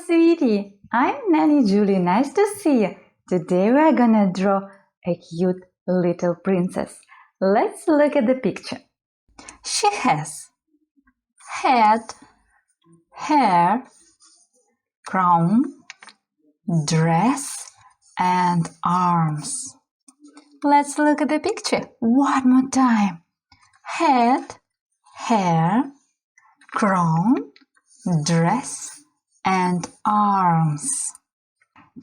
sweetie! I'm Nanny Julie. Nice to see you. Today we're gonna draw a cute little princess. Let's look at the picture. She has head, hair, crown, dress, and arms. Let's look at the picture one more time. Head, hair, crown, dress, and arms.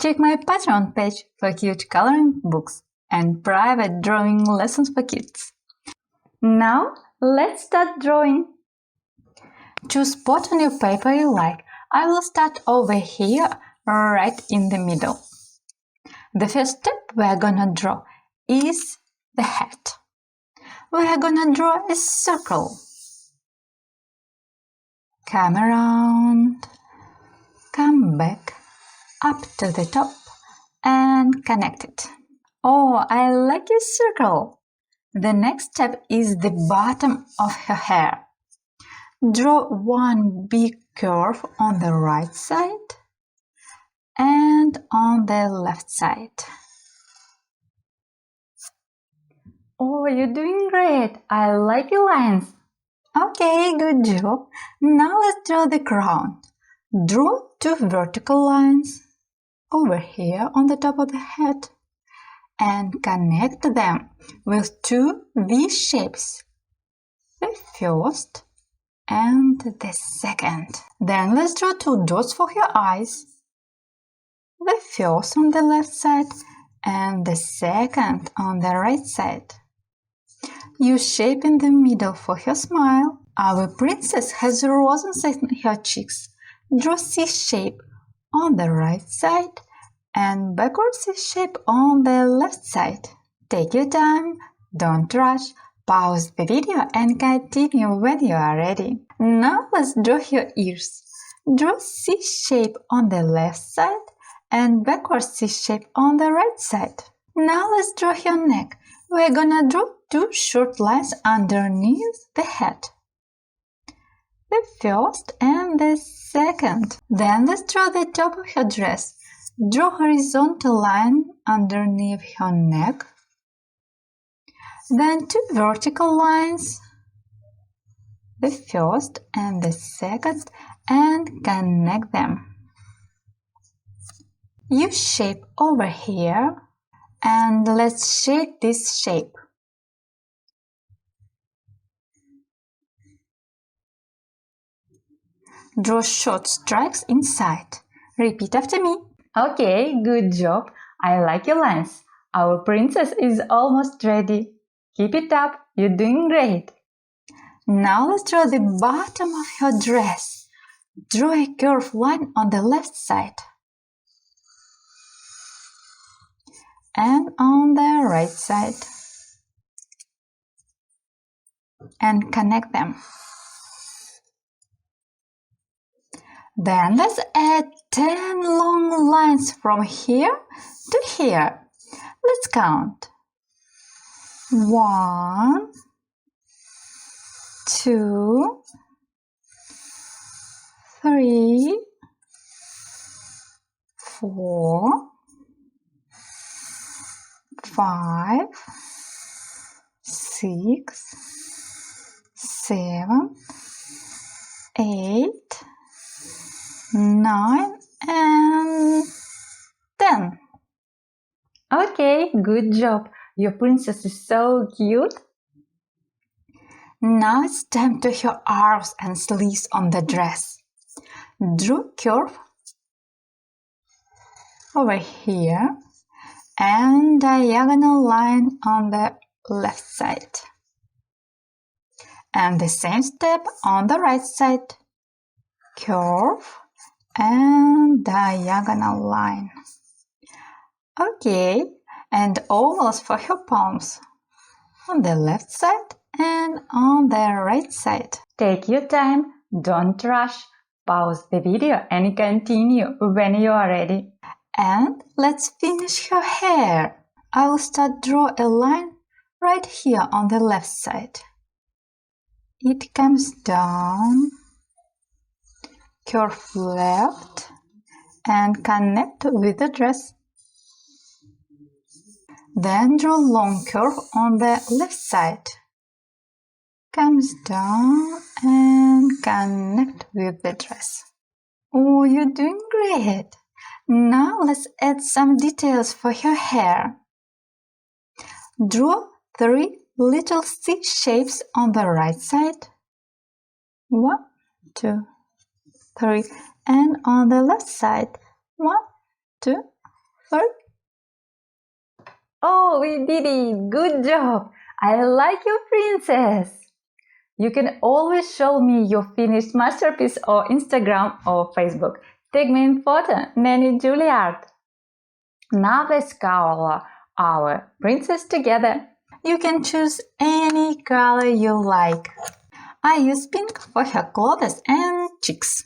Check my Patreon page for cute coloring books and private drawing lessons for kids. Now let's start drawing. Choose spot on your paper you like. I will start over here, right in the middle. The first step we're gonna draw is the head. We're gonna draw a circle. Come around, come back, up to the top, and connect it. Oh, I like your circle. The next step is the bottom of her hair. Draw one big curve on the right side and on the left side. Oh, you're doing great. I like your lines. Okay, good job. Now let's draw the crown. Draw two vertical lines over here on the top of the head and connect them with two V shapes, the first and the second. Then let's draw two dots for her eyes, the first on the left side and the second on the right side. Use shape in the middle for her smile. Our princess has roses in her cheeks. Draw C shape on the right side and backward C shape on the left side. Take your time, don't rush, pause the video and continue when you are ready. Now let's draw her ears. Draw C shape on the left side and backward C shape on the right side. Now let's draw her neck. We're gonna draw two short lines underneath the head, the first and the second. Then let's draw the top of her dress. Draw horizontal line underneath her neck, then two vertical lines, the first and the second, and connect them. Use shape over here and let's shade this shape. Draw short stripes inside. Repeat after me. Okay, good job. I like your lines. Our princess is almost ready. Keep it up. You're doing great. Now let's draw the bottom of her dress. Draw a curved line on the left side and on the right side and connect them. Then let's add 10 long lines from here to here. Let's count. 1, 2, 3, 4, 5, 6, 7, 8, 9 and 10. Okay, good job. Your princess is so cute. Now it's time to her arms and sleeves on the dress. Draw curve over here and diagonal line on the left side. And the same step on the right side. Curve and diagonal line. Okay, and almost for her palms on the left side and on the right side. Take your time, don't rush, pause the video and continue when you are ready. And let's finish her hair. I will start draw a line right here on the left side. It comes down, curve left and connect with the dress. Then draw a long curve on the left side. Comes down and connect with the dress. Oh, you're doing great! Now let's add some details for your hair. Draw 3 little C shapes on the right side. 1, 2, 3. And on the left side. 1, 2, 3. Oh, we did it! Good job! I like your princess! You can always show me your finished masterpiece on Instagram or Facebook. Tag me in photo, Nanny Julie Art. Now let's color our princess together. You can choose any color you like. I use pink for her clothes and cheeks.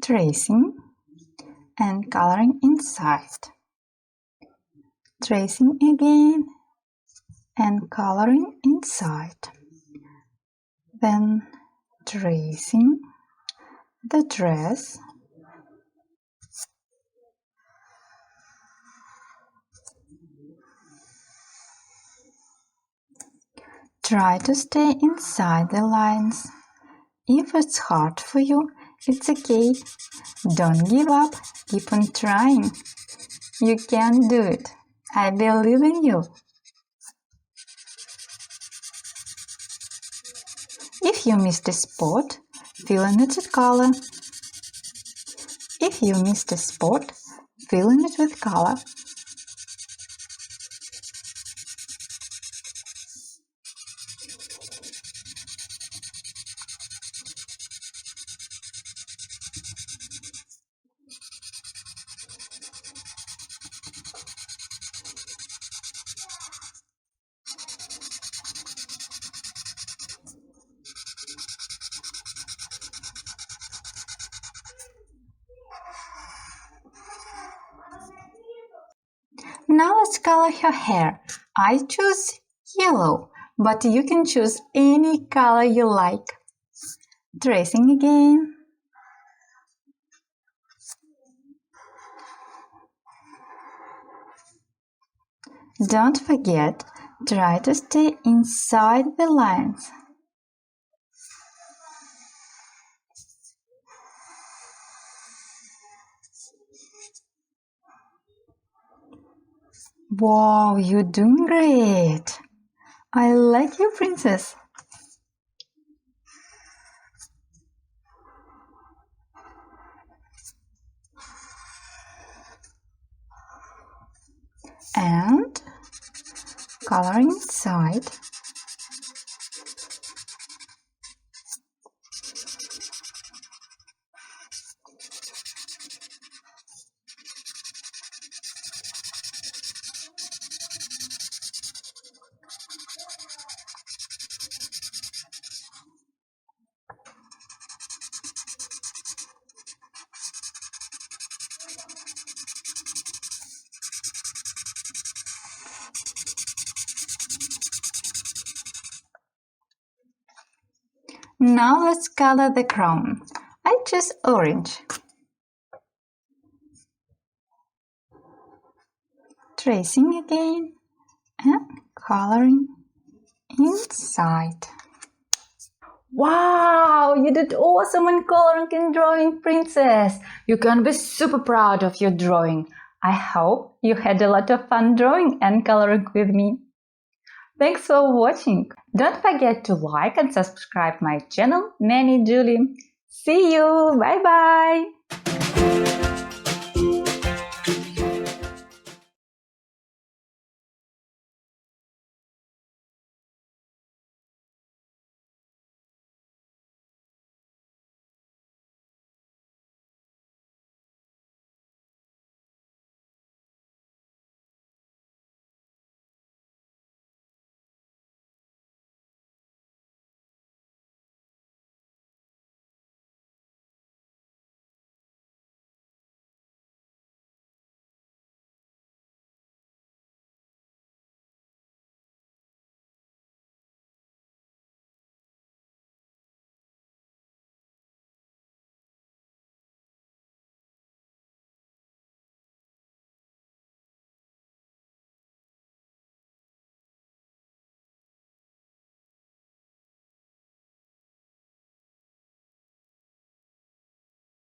Tracing and coloring inside. Tracing again and coloring inside. Then tracing the dress. Try to stay inside the lines. If it's hard for you, it's okay. Don't give up. Keep on trying. You can do it. I believe in you. If you missed a spot, fill in it with color. If you missed a spot, fill in it with color. Now let's color her hair. I choose yellow, but you can choose any color you like. Tracing again. Don't forget, try to stay inside the lines. Wow, you're doing great! I like your princess. And coloring inside. Now let's color the crown. I choose orange. Tracing again and coloring inside. Wow, you did awesome in coloring and drawing, princess. You can be super proud of your drawing. I hope you had a lot of fun drawing and coloring with me. Thanks for watching. Don't forget to like and subscribe my channel, Nanny Julie. See you. Bye bye.